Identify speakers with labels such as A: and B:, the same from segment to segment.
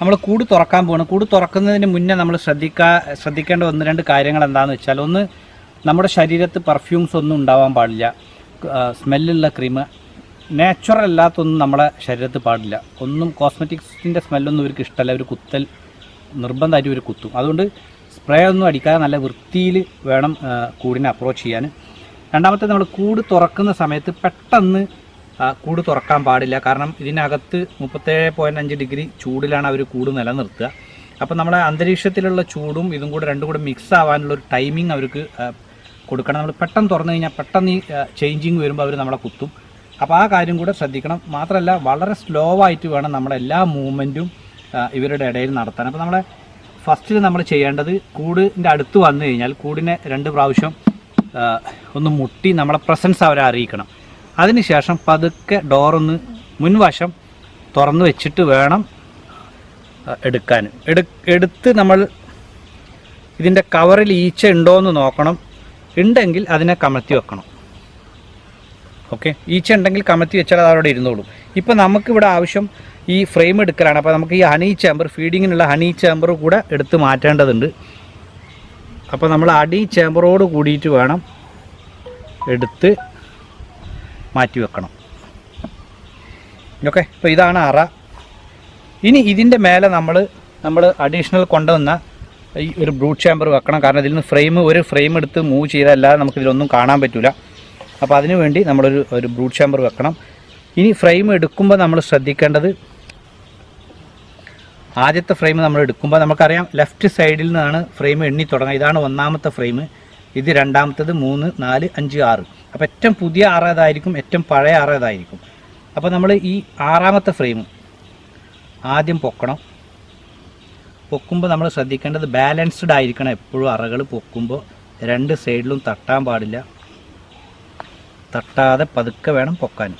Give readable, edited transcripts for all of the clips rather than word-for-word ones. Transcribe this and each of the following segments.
A: നമ്മൾ കൂട് തുറക്കാൻ പോകണം. കൂട് തുറക്കുന്നതിന് മുന്നേ നമ്മൾ ശ്രദ്ധിക്കേണ്ട 1-2 കാര്യങ്ങൾ എന്താണെന്ന് വെച്ചാൽ, ഒന്ന്, നമ്മുടെ ശരീരത്ത് പെർഫ്യൂംസ് ഒന്നും ഉണ്ടാവാൻ പാടില്ല. സ്മെല്ലുള്ള ക്രീം, നാച്ചുറൽ അല്ലാത്തൊന്നും നമ്മളെ ശരീരത്ത് പാടില്ല. ഒന്നും കോസ്മെറ്റിക്സിൻ്റെ സ്മെല്ലൊന്നും ഇവർക്ക് ഇഷ്ടമല്ല. ഒരു കുത്തൽ നിർബന്ധമായിട്ട് ഒരു കുത്തും. അതുകൊണ്ട് സ്പ്രേ ഒന്നും അടിക്കാതെ നല്ല വൃത്തിയിൽ വേണം കൂടിനെ അപ്രോച്ച് ചെയ്യാൻ. രണ്ടാമത്തെ, നമ്മൾ കൂട് തുറക്കുന്ന സമയത്ത് പെട്ടെന്ന് കൂട് തുറക്കാൻ പാടില്ല. കാരണം ഇതിനകത്ത് 37.5 ഡിഗ്രി ചൂടിലാണ് അവർ കൂട് നിലനിർത്തുക. അപ്പോൾ നമ്മുടെ അന്തരീക്ഷത്തിലുള്ള ചൂടും ഇതും കൂടെ രണ്ടും കൂടെ മിക്സ് ആവാനുള്ളൊരു ടൈമിങ് അവർക്ക് കൊടുക്കണം. നമ്മൾ പെട്ടെന്ന് തുറന്നു കഴിഞ്ഞാൽ പെട്ടെന്ന് ഈ ചേഞ്ചിങ് വരുമ്പോൾ അവർ നമ്മളെ കുത്തും. അപ്പോൾ ആ കാര്യം കൂടെ ശ്രദ്ധിക്കണം. മാത്രമല്ല, വളരെ സ്ലോ ആയിട്ട് വേണം നമ്മുടെ എല്ലാ മൂവ്മെൻറ്റും ഇവരുടെ ഇടയിൽ നടത്താൻ. അപ്പോൾ നമ്മളെ ഫസ്റ്റിൽ നമ്മൾ ചെയ്യേണ്ടത്, കൂടിൻ്റെ അടുത്ത് വന്നു കഴിഞ്ഞാൽ കൂടിനെ 2 പ്രാവശ്യം ഒന്ന് മുട്ടി നമ്മളെ പ്രസൻസ് അവരെ അറിയിക്കണം. അതിനുശേഷം പതുക്കെ ഡോറൊന്ന് മുൻവശം തുറന്ന് വെച്ചിട്ട് വേണം എടുക്കാൻ. എടുത്ത് നമ്മൾ ഇതിൻ്റെ കവറിൽ ഈച്ച ഉണ്ടോ എന്ന് നോക്കണം. ഉണ്ടെങ്കിൽ അതിനെ കമഴ്ത്തി വെക്കണം. ഓക്കെ, ഈച്ച ഉണ്ടെങ്കിൽ കമഴ്ത്തി വെച്ചാൽ അത് അവിടെ ഇരുന്നോളും. ഇപ്പോൾ നമുക്കിവിടെ ആവശ്യം ഈ ഫ്രെയിം എടുക്കലാണ്. അപ്പോൾ നമുക്ക് ഈ ഹണി ചേമ്പർ, ഫീഡിങ്ങിനുള്ള ഹണി ചേമ്പർ കൂടെ എടുത്ത് മാറ്റേണ്ടതുണ്ട്. അപ്പോൾ നമ്മൾ അടി ചേമ്പറോട് കൂടിയിട്ട് വേണം എടുത്ത് മാറ്റി വെക്കണം. ഓക്കെ, അപ്പോൾ ഇതാണ് അറ. ഇനി ഇതിൻ്റെ മേലെ നമ്മൾ അഡീഷണൽ കൊണ്ടുവന്ന ഈ ഒരു ബ്രൂട്ട് ചേമ്പർ വെക്കണം. കാരണം ഇതിൽ നിന്ന് ഒരു ഫ്രെയിം എടുത്ത് മൂവ് ചെയ്തല്ലാതെ നമുക്കിതിലൊന്നും കാണാൻ പറ്റില്ല. അപ്പോൾ അതിനു വേണ്ടി നമ്മളൊരു ബ്രൂട്ട് ചേമ്പർ വെക്കണം. ഇനി ഫ്രെയിം എടുക്കുമ്പോൾ നമ്മൾ ശ്രദ്ധിക്കേണ്ടത്, ആദ്യത്തെ ഫ്രെയിം നമ്മൾ എടുക്കുമ്പോൾ നമുക്കറിയാം ലെഫ്റ്റ് സൈഡിൽ നിന്നാണ് ഫ്രെയിം എണ്ണി തുടങ്ങുക. ഇതാണ് 1ാമത്തെ ഫ്രെയിം, ഇത് 2ാമത്തേത്, 3, 4, 5, 6. അപ്പോൾ ഏറ്റവും പുതിയ അറ ഏതായിരിക്കും, ഏറ്റവും പഴയ അറ ഏതായിരിക്കും. അപ്പോൾ നമ്മൾ ഈ 6ാമത്തെ ഫ്രെയിം ആദ്യം പൊക്കണം. പൊക്കുമ്പോൾ നമ്മൾ ശ്രദ്ധിക്കേണ്ടത് ബാലൻസ്ഡ് ആയിരിക്കണം. എപ്പോഴും അറകൾ പൊക്കുമ്പോൾ 2 സൈഡിലും തട്ടാൻ പാടില്ല. തട്ടാതെ പതുക്കെ വേണം പൊക്കാൻ.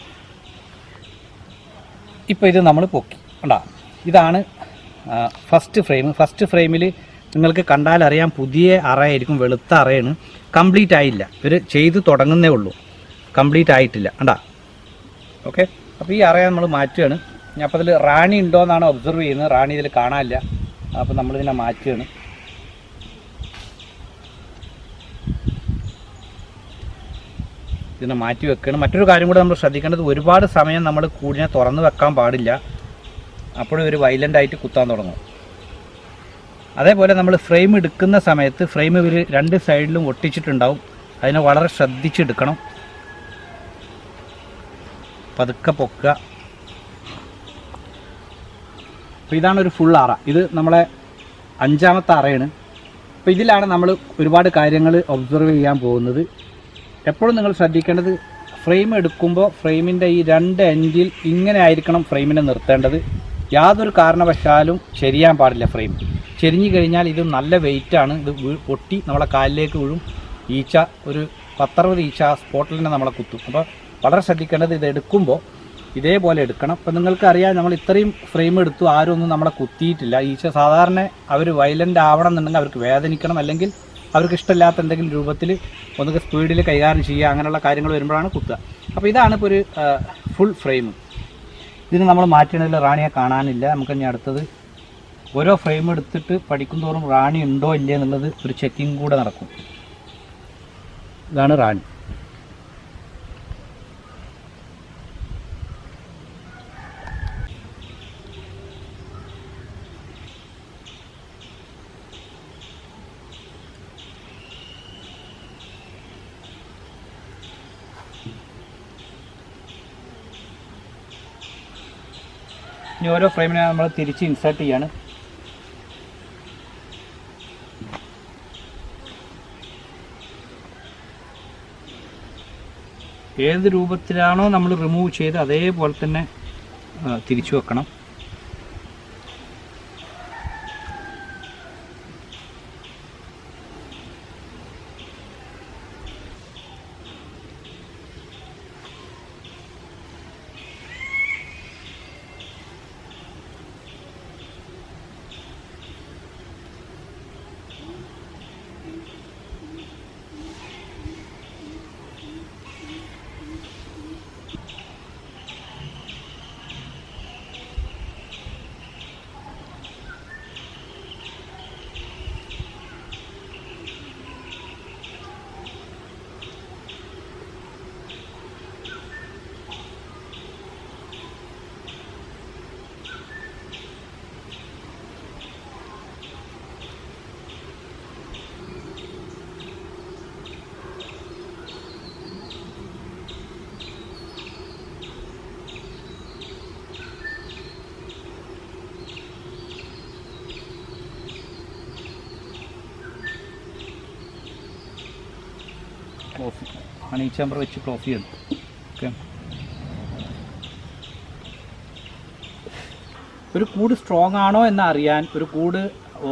A: ഇപ്പോൾ ഇത് നമ്മൾ പൊക്കി കണ്ടാ. ഇതാണ് ഫസ്റ്റ് ഫ്രെയിം. ഫസ്റ്റ് ഫ്രെയിമിൽ നിങ്ങൾക്ക് കണ്ടാലറിയാം പുതിയ അറയായിരിക്കും, വെളുത്ത അറയാണ്. കംപ്ലീറ്റ് ആയില്ല, ഇവർ ചെയ്ത് തുടങ്ങുന്നേ ഉള്ളൂ, കംപ്ലീറ്റ് ആയിട്ടില്ല കണ്ടാ. ഓക്കെ, അപ്പോൾ ഈ അറയെ നമ്മൾ മാറ്റുകയാണ്. അപ്പോൾ അതിൽ റാണി ഉണ്ടോ എന്നാണ് ഒബ്സർവ് ചെയ്യുന്നത്. റാണി ഇതിൽ കാണാനില്ല. അപ്പോൾ നമ്മളിതിനെ മാറ്റുകയാണ്. ഇതിനെ മാറ്റി വെക്കുകയാണ്. മറ്റൊരു കാര്യം കൂടെ നമ്മൾ ശ്രദ്ധിക്കേണ്ടത്, ഒരുപാട് സമയം നമ്മൾ കൂടിനെ തുറന്ന് വെക്കാൻ പാടില്ല. അപ്പോഴും ഒരു വയലൻ്റായിട്ട് കുത്താൻ തുടങ്ങും. അതേപോലെ നമ്മൾ ഫ്രെയിം എടുക്കുന്ന സമയത്ത് ഫ്രെയിം ഇവർ 2 സൈഡിലും ഒട്ടിച്ചിട്ടുണ്ടാവും. അതിനെ വളരെ ശ്രദ്ധിച്ചെടുക്കണം. പതുക്കെ പൊക്കുക. അപ്പോൾ ഇതാണ് ഒരു ഫുൾ അറ. ഇത് നമ്മളെ 5ാമത്തെ അറയാണ്. അപ്പോൾ ഇതിലാണ് നമ്മൾ ഒരുപാട് കാര്യങ്ങൾ ഒബ്സർവ് ചെയ്യാൻ പോകുന്നത്. എപ്പോഴും നിങ്ങൾ ശ്രദ്ധിക്കേണ്ടത്, ഫ്രെയിം എടുക്കുമ്പോൾ ഫ്രെയിമിൻ്റെ ഈ 2 എൻഡിൽ ഇങ്ങനെ ആയിരിക്കണം ഫ്രെയിമിനെ നിർത്തേണ്ടത്. യാതൊരു കാരണവശാലും ചെരിയാൻ പാടില്ല. ഫ്രെയിം ചെരിഞ്ഞു കഴിഞ്ഞാൽ ഇത് നല്ല വെയിറ്റാണ്. ഇത് പൊട്ടി നമ്മളെ കാലിലേക്ക് വീഴും. ഈച്ച ഒരു 10-60 ഈച്ച ആ സ്പോട്ടിൽ തന്നെ നമ്മളെ കുത്തും. അപ്പോൾ വളരെ ശ്രദ്ധിക്കേണ്ടത്, ഇത് എടുക്കുമ്പോൾ ഇതേപോലെ എടുക്കണം. അപ്പോൾ നിങ്ങൾക്കറിയാം, നമ്മൾ ഇത്രയും ഫ്രെയിം എടുത്തു, ആരും ഒന്നും നമ്മളെ കുത്തിയിട്ടില്ല. ഈച്ച സാധാരണ അവർ വയലൻ്റ് ആവണം എന്നുണ്ടെങ്കിൽ അവർക്ക് വേദനിക്കണം, അല്ലെങ്കിൽ അവർക്ക് ഇഷ്ടമില്ലാത്ത എന്തെങ്കിലും രൂപത്തിൽ ഒന്നുകിൽ സ്പീഡിൽ കൈകാര്യം ചെയ്യുക, അങ്ങനെയുള്ള കാര്യങ്ങൾ വരുമ്പോഴാണ് കുത്തുക. അപ്പോൾ ഇതാണ് ഇപ്പോൾ ഒരു ഫുൾ ഫ്രെയിം. ഇതിന് നമ്മൾ മാറ്റേണ്ടതിൽ റാണിയെ കാണാനില്ല. നമുക്കിനി അടുത്തത് ഓരോ ഫ്രെയിം എടുത്തിട്ട് പഠിക്കും തോറും റാണി ഉണ്ടോ ഇല്ലേ എന്നുള്ളത് ഒരു ചെക്കിങ് കൂടെ നടക്കും. ഇതാണ് റാണി. ഇനി ഓരോ ഫ്രെയിമിനെ നമ്മൾ തിരിച്ച് ഇൻസേർട്ട് ചെയ്യാണ്. ഏത് രൂപത്തിലാണോ നമ്മൾ റിമൂവ് ചെയ്ത് അതേപോലെ തന്നെ തിരിച്ചു വെക്കണം. ക്ലോസ് ഹണി ചേമ്പർ വെച്ച് ക്ലോസ് ചെയ്യുന്നു. ഓക്കെ, ഒരു കൂട് സ്ട്രോങ് ആണോ എന്ന് അറിയാൻ, ഒരു കൂട്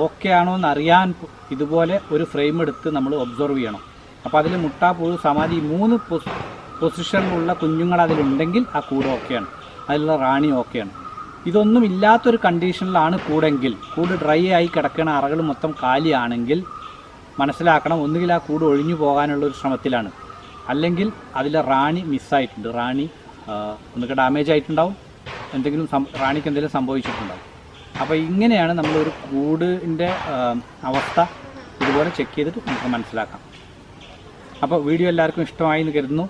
A: ഓക്കെ ആണോ എന്ന് അറിയാൻ ഇതുപോലെ ഒരു ഫ്രെയിം എടുത്ത് നമ്മൾ ഒബ്സർവ് ചെയ്യണം. അപ്പോൾ അതിൽ മുട്ട, പുഴു, സമാധി 3 പൊസിഷനിലുള്ള കുഞ്ഞുങ്ങൾ അതിലുണ്ടെങ്കിൽ ആ കൂട് ഓക്കെയാണ്, അതിലുള്ള റാണി ഓക്കെയാണ്. ഇതൊന്നും ഇല്ലാത്തൊരു കണ്ടീഷനിലാണ് കൂടെങ്കിൽ, കൂട് ഡ്രൈ ആയി കിടക്കണ, അറകൾ മൊത്തം കാലിയാണെങ്കിൽ മനസ്സിലാക്കണം, ഒന്നുകിൽ ആ കൂട് ഒഴിഞ്ഞു പോകാനുള്ളൊരു ശ്രമത്തിലാണ്, അല്ലെങ്കിൽ അതിലെ റാണി മിസ്സായിട്ടുണ്ട്, റാണി ഒന്നുകിൽ ഡാമേജ് ആയിട്ടുണ്ടാവും, എന്തെങ്കിലും റാണിക്ക് എന്തെങ്കിലും സംഭവിച്ചിട്ടുണ്ടാവും. അപ്പോൾ ഇങ്ങനെയാണ് നമ്മളൊരു കൂടിൻ്റെ അവസ്ഥ ഇതുപോലെ ചെക്ക് ചെയ്തിട്ട് നമുക്ക് മനസ്സിലാക്കാം. അപ്പോൾ വീഡിയോ എല്ലാവർക്കും ഇഷ്ടമായി എന്ന് കരുതുന്നു.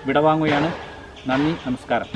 A: വിടവാങ്ങുകയാണ്. നന്ദി, നമസ്കാരം.